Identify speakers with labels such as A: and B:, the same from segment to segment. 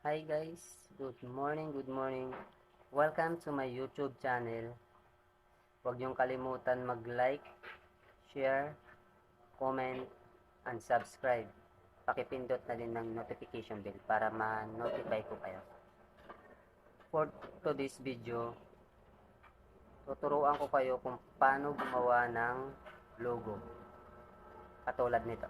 A: Hi guys, good morning, good morning. Welcome to my YouTube channel. Huwag niyong kalimutan mag-like, share, comment, and subscribe. Pakipindot na din ng notification bell para ma-notify ko kayo. For today's video, tuturuan ko kayo kung paano gumawa ng logo. Katulad nito.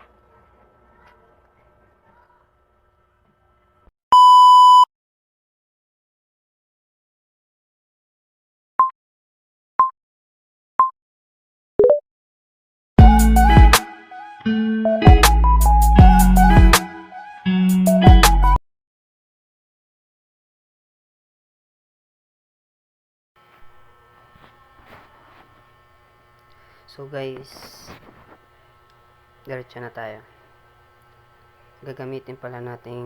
A: So guys, diretso na tayo. Gagamitin pala nating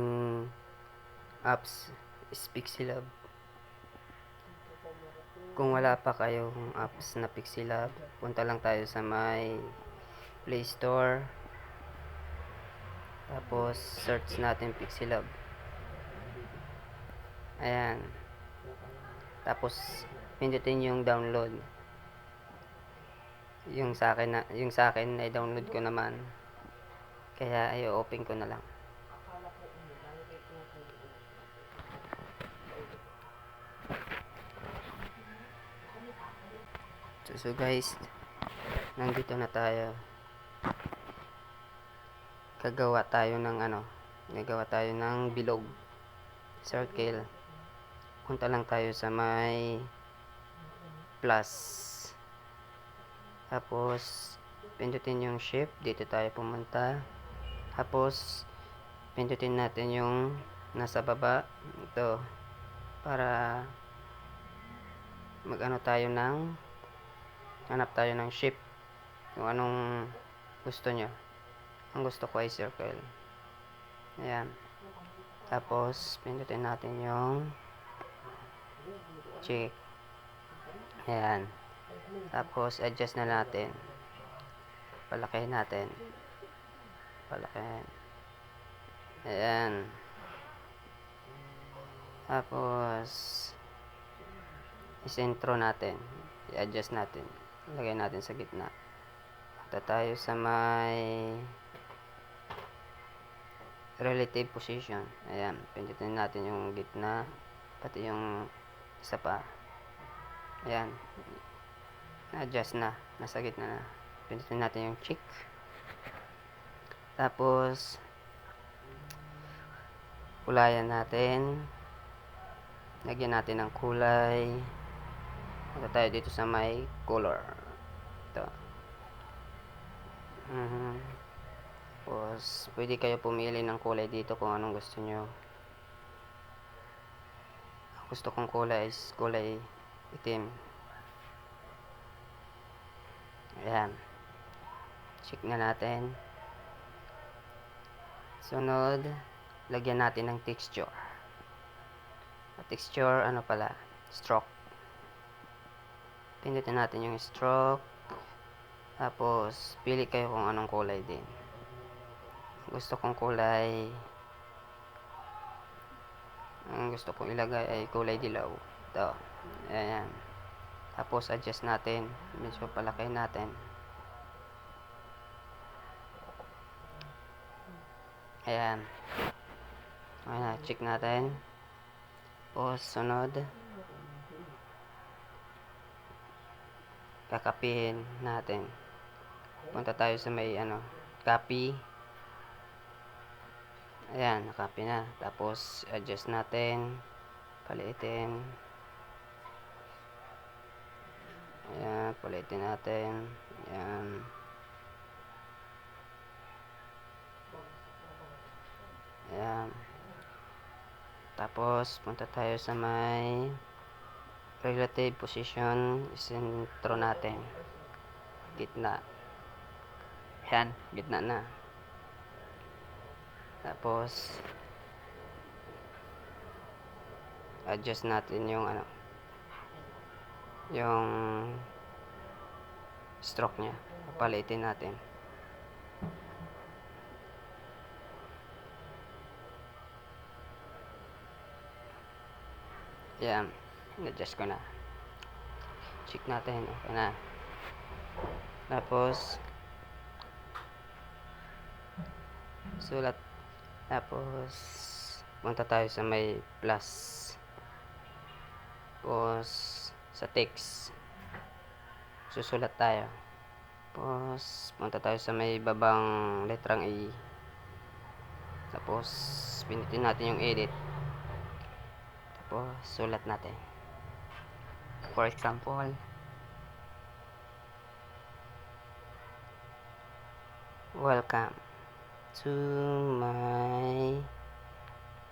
A: apps is Pixilab. Kung wala pa kayong apps na Pixilab, punta lang tayo sa may Play Store. Tapos search natin Pixilab. Ayan. Tapos pindutin yung download. Yung sa akin ay download ko naman. Kaya ay open ko na lang. So guys, nandito na tayo. Gagawa tayo ng bilog, circle. Punta lang tayo sa may plus. Tapos pindutin yung shift, dito tayo pumunta. Tapos pindutin natin yung nasa baba, ito, para hanap tayo ng shape kung anong gusto nyo. Ang gusto ko ay circle. Ayan. Tapos pindutin natin yung check. Ayan. Tapos adjust na natin. Palakihin natin. Ayan. Tapos isentro natin. I-adjust natin. Lagay natin sa gitna. Punta tayo sa may relative position. Ayan. Pindutin natin yung gitna. Pati yung isa pa. Ayan. Na-adjust na. Nasa gitna na. Pindutin natin yung check. Tapos kulayan natin. Lagyan natin ng kulay. Punta tayo dito sa may color. Ito. Tapos pwede kayo pumili ng kulay dito kung anong gusto nyo. Gusto kong kulay is kulay itim. Ayan. Check na natin. Sunod, lagyan natin ng texture. Texture, stroke. Pindutin natin yung stroke. Tapos pili kayo kung anong kulay din. Gusto kong ilagay ay kulay dilaw. Ito. Ayan. Tapos adjust natin. Medyo palaki natin. Ayan. Ayan. Check natin. Tapos sunod, kakapihin natin. Punta tayo sa may copy. Ayan, nakapy na. Tapos adjust natin. Paliitin. Ayan, paliitin natin. Ayan. Ayan. Tapos punta tayo sa may relative position. Isentro natin. Gitna. Ayan, gitna na. Tapos adjust natin yung stroke nya. Paliitin natin. Ayan, adjust ko na. Check natin, okay na. Tapos sulat. Tapos punta tayo sa may plus. Tapos sa text susulat tayo. Tapos punta tayo sa may babang letrang A. Tapos pinutin natin yung edit. Tapos sulat natin. For example, welcome to my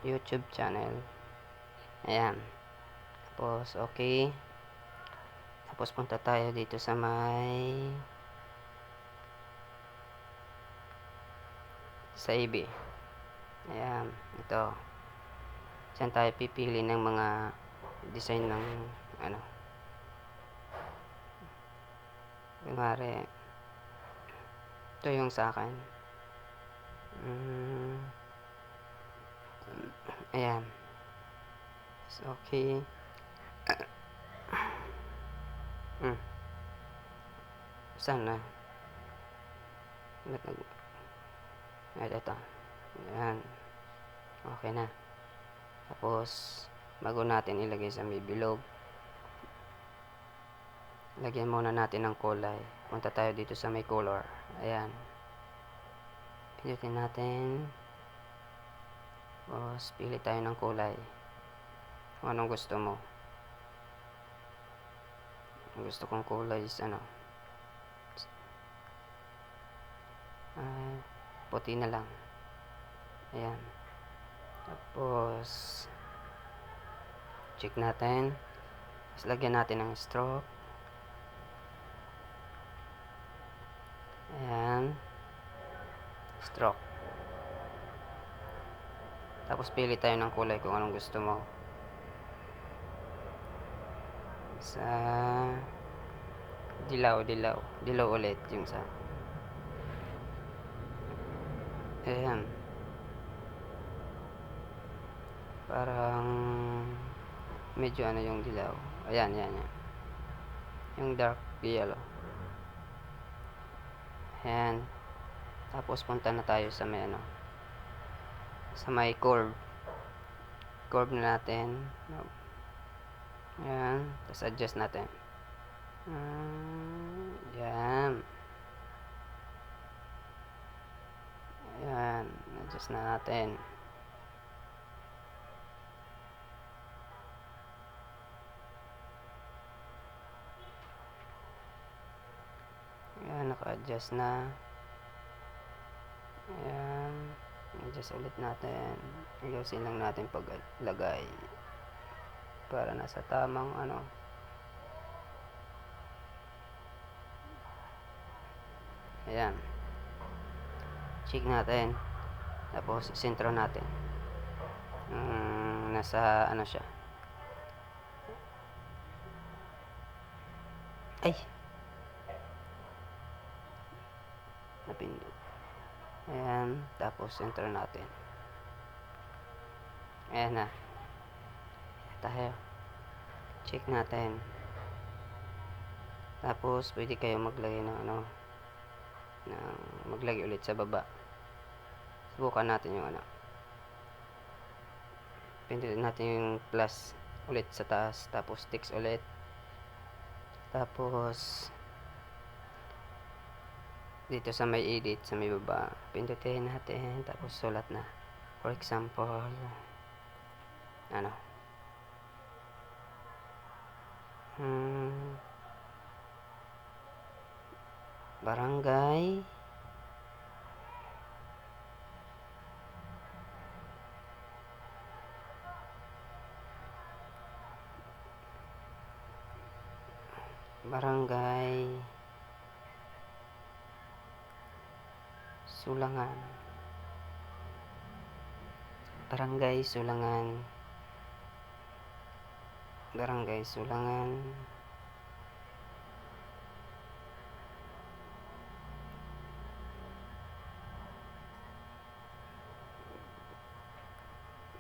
A: YouTube channel. Ayan. Tapos okay. Tapos punta tayo dito sa may sa AB. Ayan, ito. Diyan tayo pipili ng mga design ng ano. Kunwari, ito yung sa akin. Ayan. So, okay. Saan na? Ito. Ayan. Okay na. Tapos, bago natin ilagay sa may bilog, lagyan muna natin ng kulay. Punta tayo dito sa may color. Ayan. Pinutin natin. Tapos, pili tayo ng kulay. Kung anong gusto mo. Ang gusto kong kulay is ano. Puti na lang. Ayan. Tapos, check natin. Tapos, lagyan natin ng stroke. Ayan. Stroke. Tapos, pili tayo ng kulay kung anong gusto mo. Sa dilaw ulit yung sa ayan, parang medyo ano yung dilaw, ayan, yung dark yellow. Ayan. Tapos punta na tayo sa may ano, sa may curve na natin. Ayan. Tapos adjust natin. Ayan. Ayan. Adjust na natin. Ayan. Naka-adjust na. Ayan. Adjust ulit natin. Ayusin lang natin paglagay para nasa tamang ano. Ayan. Check natin. Tapos sentro natin. Nasa ano siya. Ay. Napindot. Ayan. Tapos sentro natin. Ayan na. Tayo. Check natin. Tapos pwede kayo maglagay ng ano, maglagay ulit sa baba. Subukan natin yung ano. Pindutin natin yung plus ulit sa taas. Tapos text ulit. Tapos dito sa may edit, sa may baba, pindutin natin. Tapos sulat na. For example, ano, barangay Sulangan. Barangay Sulangan.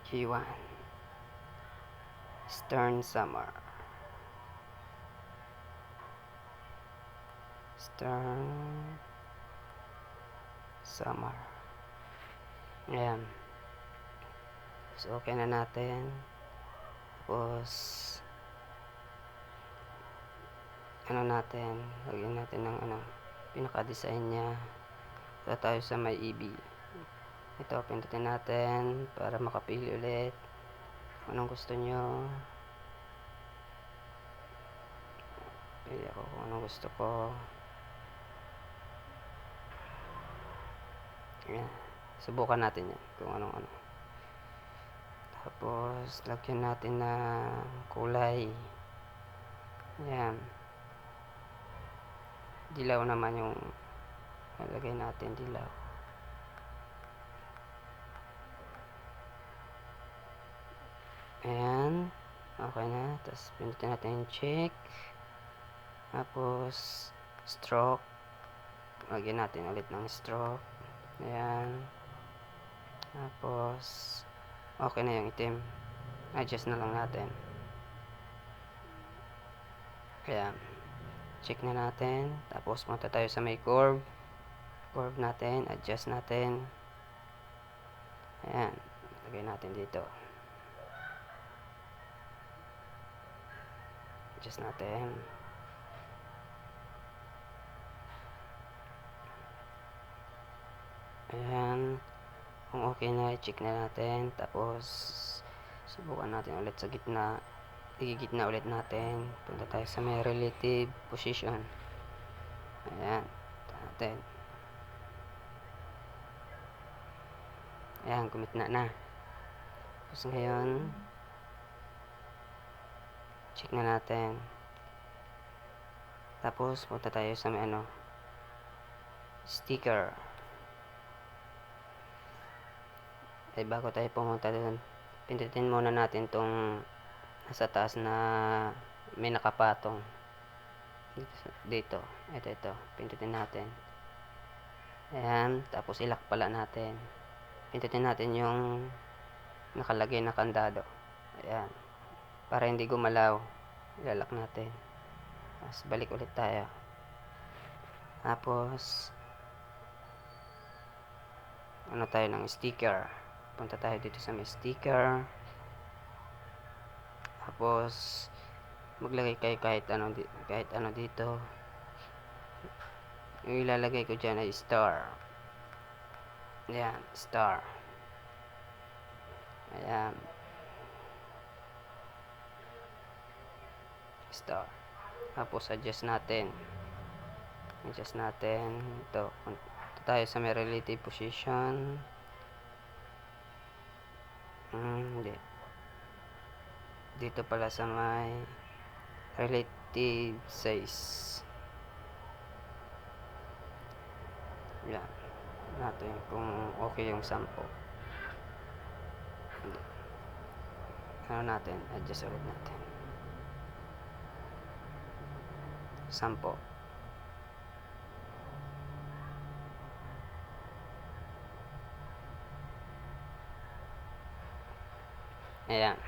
A: G1. Stern Summer. Stern Summer. Ayan. So, okay na natin. Tapos, ano natin, lagyan natin ng pinaka-design niya. So, tayo sa may EB. Ito, pindutin natin para makapili ulit kung anong gusto nyo. Pili ako kung anong gusto ko. Ayan. Subukan natin yan kung anong ano. Tapos, lagyan natin ng kulay. Ayan. Dilaw naman yung lagay natin, dilaw. Ayan. Okay na. Tapos, pindutin natin yung check. Tapos, stroke. Lagyan natin ulit ng stroke. Ayan. Tapos, okay na yung itim. Adjust na lang natin. Ayan. Check na natin. Tapos, punta tayo sa may curve. Curve natin. Adjust natin. Ayan. Lagay natin dito. Adjust natin. Ayan. Kung okay na, check na natin. Tapos, subukan natin ulit sa gitna. Igigitna ulit natin. Punta tayo sa may relative position. Ayan. Punta natin. Ayan, gumitna na. Tapos ngayon, check na natin. Tapos, punta tayo sa may sticker. Ay, bago tayo pumunta doon, pindutin muna natin tong nasa taas na may nakapatong. Dito. Ito. Pindutin natin. Ayan. Tapos, ilak pala natin. Pindutin natin yung nakalagay na kandado. Ayan. Para hindi gumalaw, ilalak natin. Tapos, balik ulit tayo. Tapos, tayo ng sticker. Punta tayo dito sa may sticker. Tapos, maglagay kayo kahit ano dito. Yung ilalagay ko dyan ay star. Ayan, star. Ayan. Star. Tapos, adjust natin. Ito. Punta tayo sa may relative position. Hindi. Dito pala sa may relative size. Yan. Natin kung okay yung 10. Natin, adjust ulit natin. 10. Ayan.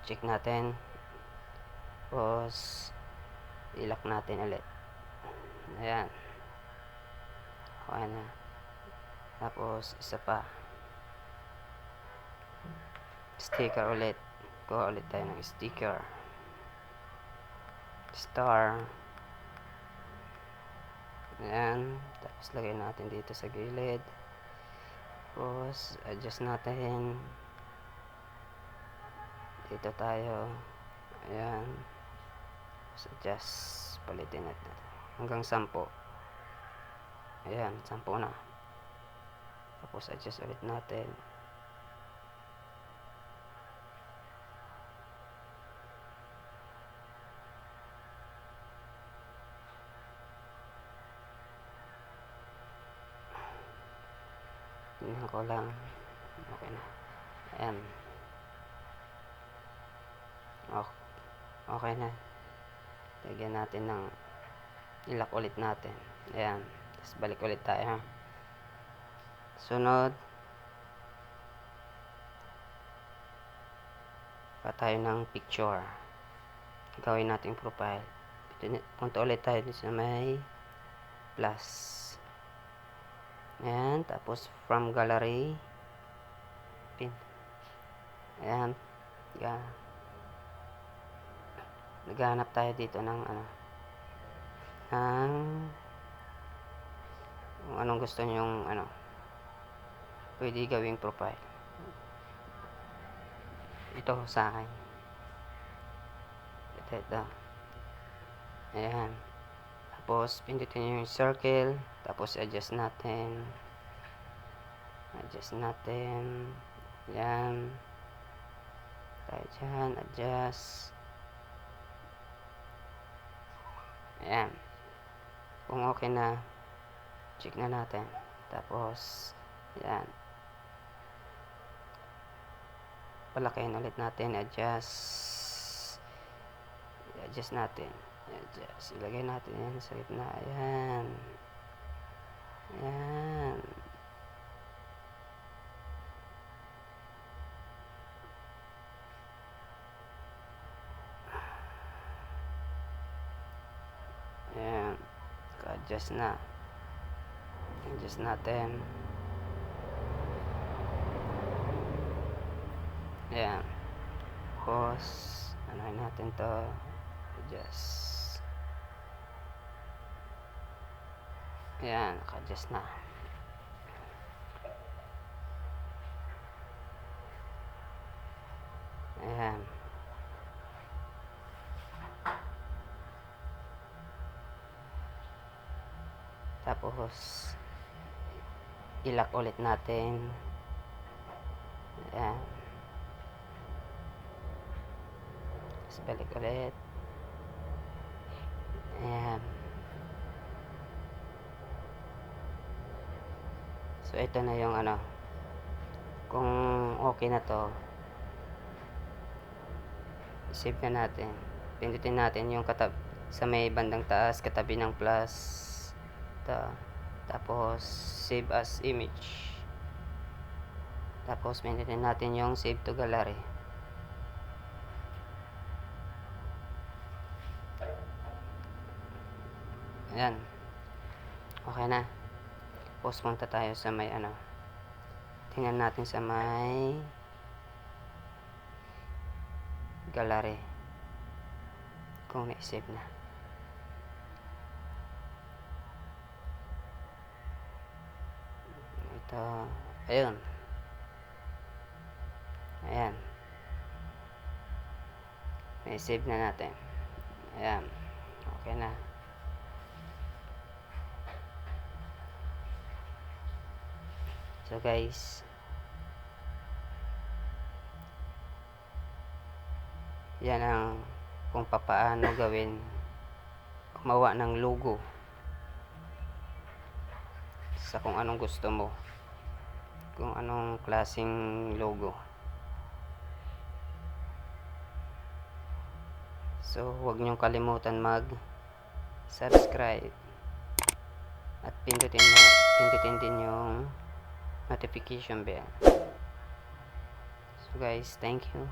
A: Check natin. Tapos, ilak natin ulit. Ayan. Okay na. Tapos, isa pa. Sticker ulit. Kuha ulit tayo ng sticker. Star. Ayan. Tapos, lagay natin dito sa gilid. Tapos, adjust natin. Dito tayo. Ayan. Tapos, adjust. Palitin natin. Hanggang 10. Ayan, 10 na. Tapos, adjust ulit natin. Tingnan ko lang. Okay na. Ayan. Okay na. Lagyan natin ng ilak ulit natin. Ayan. Tapos balik ulit tayo. Sunod. pa tayo ng picture. Gawin natin profile. Punta ulit tayo sa may plus. Ayan, tapos from gallery, pin. Ayan, naghahanap tayo dito ng kung anong gusto nyong pwede gawing profile. Ito sa akin. Ito. Ayan. Tapos, pindutin nyo yung circle. Tapos, adjust natin. Ayan. Tayo dyan. Adjust. Ayan. Kung okay na, check na natin. Tapos, ayan. Palakihin ulit natin. Adjust natin. Ilagay natin yan sa gitna. Ayan. Ayan. Adjust natin. Ayan. Tapos, anuhin natin to. Adjust. Ayan, naka-adjust na. Ayan. Tapos, ilak ulit natin. Ayan. Tapos, balik ulit. Ayan. So, ito na yung kung okay na to, save na natin. Pindutin natin yung sa may bandang taas, katabi ng plus. Tapos, save as image. Tapos, pindutin natin yung save to gallery. Ayan. Okay na. Tapos, punta tayo sa may tingnan natin sa may gallery kung na-save na. Ito, ayun. Ayan. Na-save na natin. Ayan. Okay na. So guys, yan ang kung papaano gawin gumawa ng logo sa kung anong gusto mo, kung anong klaseng logo. So huwag niyong kalimutan mag-subscribe at pindutin din yung notification bell. So guys, thank you.